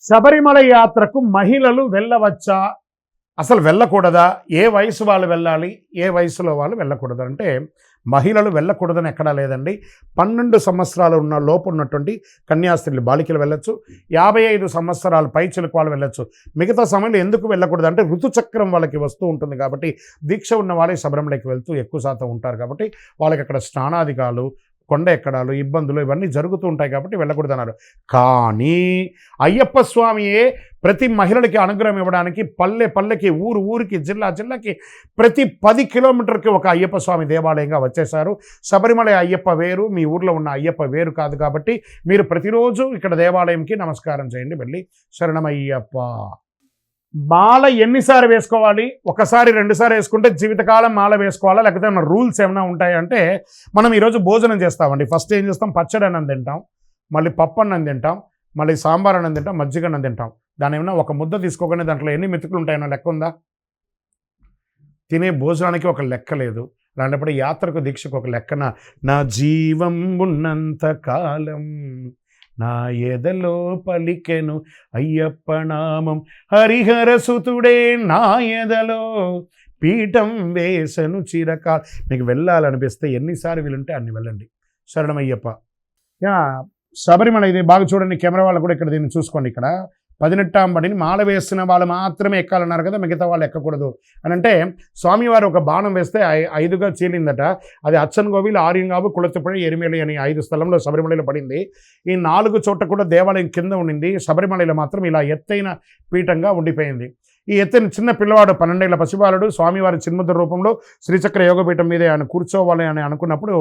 శబరిమల యాత్రకు మహిళలు వెళ్ళవచ్చా? అసలు వెళ్ళకూడదా? ఏ వయసు వాళ్ళు వెళ్ళాలి? ఏ వయసులో వాళ్ళు వెళ్ళకూడదు? అంటే మహిళలు వెళ్ళకూడదని ఎక్కడా లేదండి. 12 సంవత్సరాలు ఉన్న లోపు ఉన్నటువంటి కన్యాస్త్రీలు బాలికలు వెళ్ళొచ్చు. 55 సంవత్సరాలు పైచిలకు వాళ్ళు వెళ్ళొచ్చు. మిగతా సమయంలో ఎందుకు వెళ్ళకూడదు అంటే ఋతుచక్రం వాళ్ళకి వస్తూ ఉంటుంది కాబట్టి, దీక్ష ఉన్న వాళ్ళే శబరిమలకి వెళ్తూ ఎక్కువ శాతం ఉంటారు కాబట్టి వాళ్ళకి అక్కడ స్నానాధికాలు, కొండ ఎక్కడాలు, ఇబ్బందులు ఇవన్నీ జరుగుతూ ఉంటాయి కాబట్టి వెళ్ళకూడదన్నారు. కానీ అయ్యప్ప స్వామియే ప్రతి మహిళలకి అనుగ్రహం ఇవ్వడానికి పల్లె పల్లెకి, ఊరు ఊరికి, జిల్లా జిల్లాకి ప్రతి 10 కిలోమీటర్కి ఒక అయ్యప్ప స్వామి దేవాలయంగా వచ్చేశారు. శబరిమల అయ్యప్ప వేరు, మీ ఊర్లో ఉన్న అయ్యప్ప వేరు కాదు కాబట్టి మీరు ప్రతిరోజు ఇక్కడ దేవాలయంకి నమస్కారం చేయండి. వెళ్ళి శరణమయ్యప్ప. మాల ఎన్నిసార్లు వేసుకోవాలి? ఒకసారి 2 సార్లు వేసుకుంటే జీవితకాలం మాల వేసుకోవాలా? లేకపోతే మన రూల్స్ ఏమైనా ఉంటాయంటే, మనం ఈరోజు భోజనం చేస్తామండి. ఫస్ట్ ఏం చేస్తాం? పచ్చడి అన్నం తింటాం, మళ్ళీ పప్పు అన్నం తింటాం, మళ్ళీ సాంబార్ అన్నం తింటాం, మజ్జిగ అన్నం తింటాం. దాని ఏమైనా ఒక ముద్ద తీసుకోకుండా దాంట్లో ఎన్ని మెతుకులు ఉంటాయో లెక్క ఉందా? తినే భోజనానికి ఒక లెక్క లేదు. అలాంటప్పుడు యాత్రకు, దీక్షకు ఒక లెక్కన నా జీవం ఉన్నంత కాలం నా ఎదలో పలికెను అయ్యప్ప నామం, హరిహరసుతుడే నా ఎదలో పీఠం వేసను చిరకాల. మీకు వెళ్ళాలనిపిస్తే ఎన్నిసార్లు వీలుంటే అన్ని వెళ్ళండి. శరణమయ్యప్ప. శబరిమల ఇది బాగా చూడండి, కెమెరా వాళ్ళు కూడా ఇక్కడ దీన్ని చూసుకోండి. ఇక్కడ 18వ పడిని మాల వేసిన వాళ్ళు మాత్రమే ఎక్కాలన్నారు కదా, మిగతా వాళ్ళు ఎక్కకూడదు అని అంటే, స్వామివారు ఒక బాణం వేస్తే 5గా చీలిందట. అది అచ్చన్గోవిల్, ఆర్యంగావు, కుళత్తపడి, ఎరిమేలి అని 5 స్థలంలో శబరిమలలో పడింది. ఈ 4 చోట్ల కూడా దేవాలయం కింద ఉండింది. శబరిమలలో మాత్రం ఇలా ఎత్తైన పీఠంగా ఉండిపోయింది. ఈ ఎత్తైన చిన్న పిల్లవాడు 12 ఏళ్ల పసిబాలుడు స్వామివారి చిన్ముద్ర రూపంలో శ్రీచక్ర యోగపీఠం మీదే ఆయన కూర్చోవాలి అని అనుకున్నప్పుడు,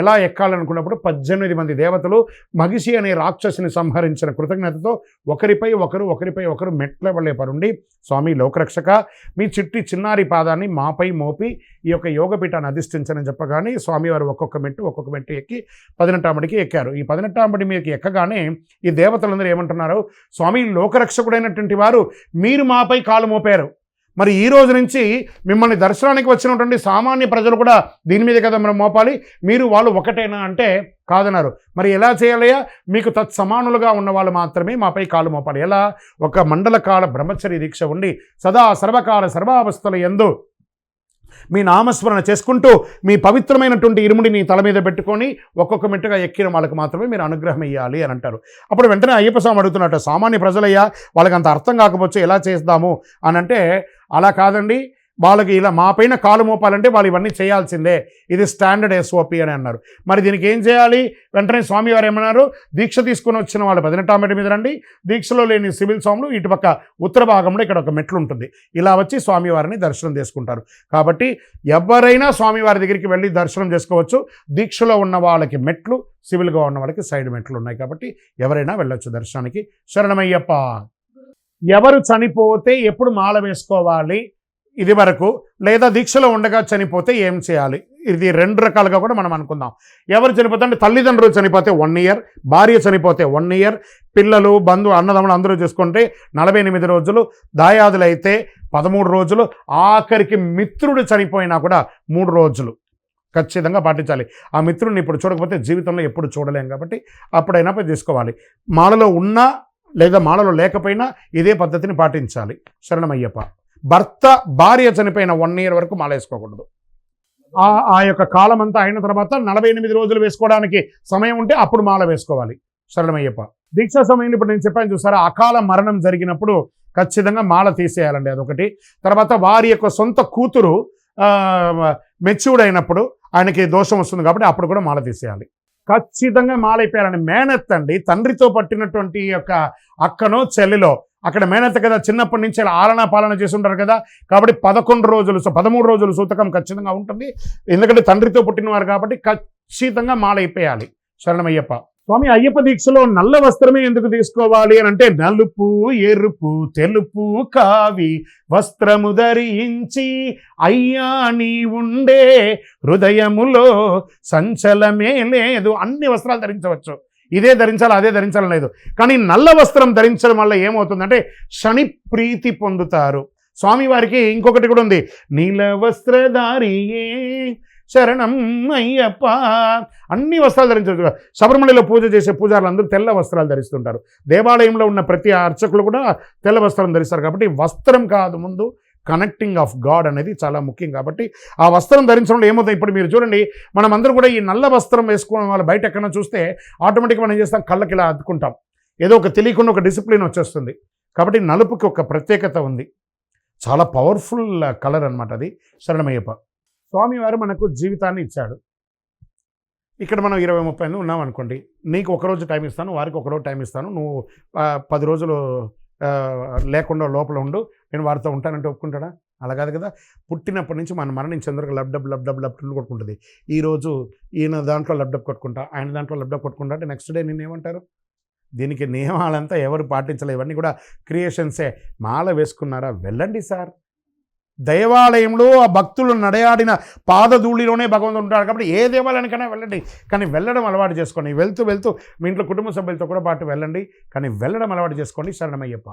ఎలా ఎక్కాలనుకున్నప్పుడు 18 మంది దేవతలు మహిషి అనే రాక్షసిని సంహరించిన కృతజ్ఞతతో ఒకరిపై ఒకరు మెట్ల పరుండి, స్వామి లోకరక్షక, మీ చిన్నారి పాదాన్ని మాపై మోపి ఈ యొక్క యోగపీఠాన్ని అధిష్ఠించని చెప్పగానే స్వామివారు ఒక్కొక్క మెట్టు ఎక్కి 18వ పడికి ఎక్కారు. ఈ 18వ పడి మీదకి ఎక్కగానే ఈ దేవతలందరూ ఏమంటున్నారు? స్వామి లోకరక్షకుడైనటువంటి వారు మీరు మాపై కాలు మోపారు, మరి ఈ రోజు నుంచి మిమ్మల్ని దర్శనానికి వచ్చినటువంటి సామాన్య ప్రజలు కూడా దీని మీద కదా మనం మోపాలి, మీరు వాళ్ళు ఒకటేనా అంటే కాదన్నారు. మరి ఎలా చేయాలయ్యా? మీకు తత్సమానులుగా ఉన్న వాళ్ళు మాత్రమే మాపై కాలు మోపాలి. ఎలా? ఒక మండల కాల బ్రహ్మచర్య దీక్ష ఉండి సదా సర్వకాల సర్వావస్థల యందు మీ నామస్మరణ చేసుకుంటూ మీ పవిత్రమైనటువంటి ఇరుముడిని తల మీద పెట్టుకొని ఒక్కొక్క మెట్టుగా ఎక్కిన వాళ్ళకి మాత్రమే మీరు అనుగ్రహం ఇవ్వాలి అని అంటారు. అప్పుడు వెంటనే అయ్యప్ప స్వామి అడుగుతున్నట్టు, సామాన్య ప్రజలయ్యా, వాళ్ళకి అంత అర్థం కాకపోవచ్చు, ఎలా చేద్దాము అని అంటే, అలా కాదండి, వాళ్ళకి ఇలా మా పైన కాలు మోపాలంటే వాళ్ళు ఇవన్నీ చేయాల్సిందే, ఇది స్టాండర్డ్ SOP అని అన్నారు. మరి దీనికి ఏం చేయాలి? వెంటనే స్వామివారు ఏమన్నారు? దీక్ష తీసుకొని వచ్చిన వాళ్ళు 18వ మెట్టు మీద రండి, దీక్షలో లేని సివిల్ స్వాములు ఇటుపక్క ఉత్తర భాగంలో ఇక్కడ ఒక మెట్లు ఉంటుంది, ఇలా వచ్చి స్వామివారిని దర్శనం చేసుకుంటారు. కాబట్టి ఎవరైనా స్వామివారి దగ్గరికి వెళ్ళి దర్శనం చేసుకోవచ్చు. దీక్షలో ఉన్న వాళ్ళకి మెట్లు, సివిల్గా ఉన్న వాళ్ళకి సైడ్ మెట్లు ఉన్నాయి కాబట్టి ఎవరైనా వెళ్ళొచ్చు దర్శనానికి. శరణమయ్యప్ప. ఎవరు చనిపోతే ఎప్పుడు మాల వేసుకోవాలి ఇది వరకు, లేదా దీక్షలో ఉండగా చనిపోతే ఏం చేయాలి? ఇది 2 రకాలుగా కూడా మనం అనుకుందాం. ఎవరు చనిపోతే అంటే, తల్లిదండ్రులు చనిపోతే 1 ఇయర్, భార్య చనిపోతే 1 ఇయర్, పిల్లలు, అన్నదమ్ములు అందరూ చేసుకుంటే 48 రోజులు, దాయాదులు అయితే 13 రోజులు, ఆఖరికి మిత్రుడు చనిపోయినా కూడా 3 రోజులు ఖచ్చితంగా పాటించాలి. ఆ మిత్రుడిని ఇప్పుడు చూడకపోతే జీవితంలో ఎప్పుడు చూడలేం కాబట్టి అప్పుడైనా తీసుకోవాలి. మాలలో ఉన్నా లేదా మాలలో లేకపోయినా ఇదే పద్ధతిని పాటించాలి. శరణమయ్యప్ప. భార్య చనిపోయిన 1 ఇయర్ వరకు మాల వేసుకోకూడదు. ఆ యొక్క కాలం అంతా అయిన తర్వాత 48 రోజులు వేసుకోవడానికి సమయం ఉంటే అప్పుడు మాల వేసుకోవాలి. శరణమయ్యప్ప. దీక్షా సమయంలో ఇప్పుడు నేను చెప్పాను చూసారా, అకాల మరణం జరిగినప్పుడు ఖచ్చితంగా మాల తీసేయాలండి, అదొకటి. తర్వాత వారి యొక్క సొంత కూతురు మెచ్యూర్డ్ అయినప్పుడు ఆయనకి దోషం వస్తుంది కాబట్టి అప్పుడు కూడా మాల తీసేయాలి. ఖచ్చితంగా మాల అయిపోయాలని మేనత్తండి, తండ్రితో పట్టినటువంటి యొక్క అక్కనో చెల్లిలో, అక్కడ మేనత్త కదా, చిన్నప్పటి నుంచి ఆలనా పాలన చేసి ఉంటారు కదా, కాబట్టి 13 రోజులు సూతకం ఖచ్చితంగా ఉంటుంది. ఎందుకంటే తండ్రితో పుట్టినవారు కాబట్టి ఖచ్చితంగా మాల అయిపోయాలి. శరణమయ్యప్ప. స్వామి, అయ్యప్ప దీక్షలో నల్ల వస్త్రమే ఎందుకు తీసుకోవాలి అని అంటే, నలుపు, ఎరుపు, తెలుపు, కావి వస్త్రము ధరించి అయ్యా నీ ఉండే హృదయములో సంచలమే లేదు. అన్ని వస్త్రాలు ధరించవచ్చు, ఇదే ధరించాలి అదే ధరించాలని లేదు. కానీ నల్ల వస్త్రం ధరించడం వల్ల ఏమవుతుందంటే శని ప్రీతి పొందుతారు. స్వామివారికి ఇంకొకటి కూడా ఉంది, నీల వస్త్రధారియే శరణం అయ్యప్ప. అన్ని వస్త్రాలు ధరించారు. శబరిమలలో పూజ చేసే పూజారులు అందరూ తెల్ల వస్త్రాలు ధరిస్తుంటారు. దేవాలయంలో ఉన్న ప్రతి అర్చకులు కూడా తెల్ల వస్త్రం ధరిస్తారు. కాబట్టి వస్త్రం కాదు, ముందు కనెక్టింగ్ ఆఫ్ గాడ్ అనేది చాలా ముఖ్యం. కాబట్టి ఆ వస్త్రం ధరించడంలో ఏమవుతుంది, ఇప్పుడు మీరు చూడండి, మనం అందరూ కూడా ఈ నల్ల వస్త్రం వేసుకోవడం వల్ల బయట ఎక్కడైనా చూస్తే ఆటోమేటిక్గా మనం ఏం చేస్తాం, కళ్ళకి ఇలా అద్దుకుంటాం. ఏదో ఒక తెలియకుండా ఒక డిసిప్లిన్ వచ్చేస్తుంది. కాబట్టి నలుపుకి ఒక ప్రత్యేకత ఉంది. చాలా పవర్ఫుల్ కలర్ అనమాట అది శరణమయ్యప్ప. స్వామివారు మనకు జీవితాన్ని ఇచ్చాడు. ఇక్కడ మనం 20-30 మంది ఉన్నాం అనుకోండి, నీకు ఒకరోజు టైం ఇస్తాను, వారికి ఒకరోజు టైం ఇస్తాను, నువ్వు 10 రోజులు లేకుండా లోపల ఉండు, నేను వారితో ఉంటానంటే ఒప్పుకుంటాడా? అలా కాదు కదా. పుట్టినప్పటి నుంచి మనం మరణించేందుకు లబ్డబ్ కొట్టుకుంటుంది. ఈరోజు ఈయన దాంట్లో లబ్డబ్ కొట్టుకుంటా, ఆయన దాంట్లో లబ్డబ్ కొట్టుకుంటా అంటే నెక్స్ట్ డే నిన్ను ఏమంటారు? దీనికి నియమాలంతా ఎవరు పాటించలేదు, ఇవన్నీ కూడా క్రియేషన్సే. మాల వేసుకున్నారా, వెళ్ళండి సార్. దేవాలయంలో ఆ భక్తులు నడయాడిన పాదధూళిలోనే భగవంతుడు ఉంటాడు. కాబట్టి ఏ దేవాలయానికైనా వెళ్ళండి, కానీ వెళ్ళడం అలవాటు చేసుకోండి. వెళ్తూ మీ ఇంట్లో కుటుంబ సభ్యులతో కూడా పాటు వెళ్ళండి, కానీ వెళ్ళడం అలవాటు చేసుకోండి. శరణమయ్యప్ప.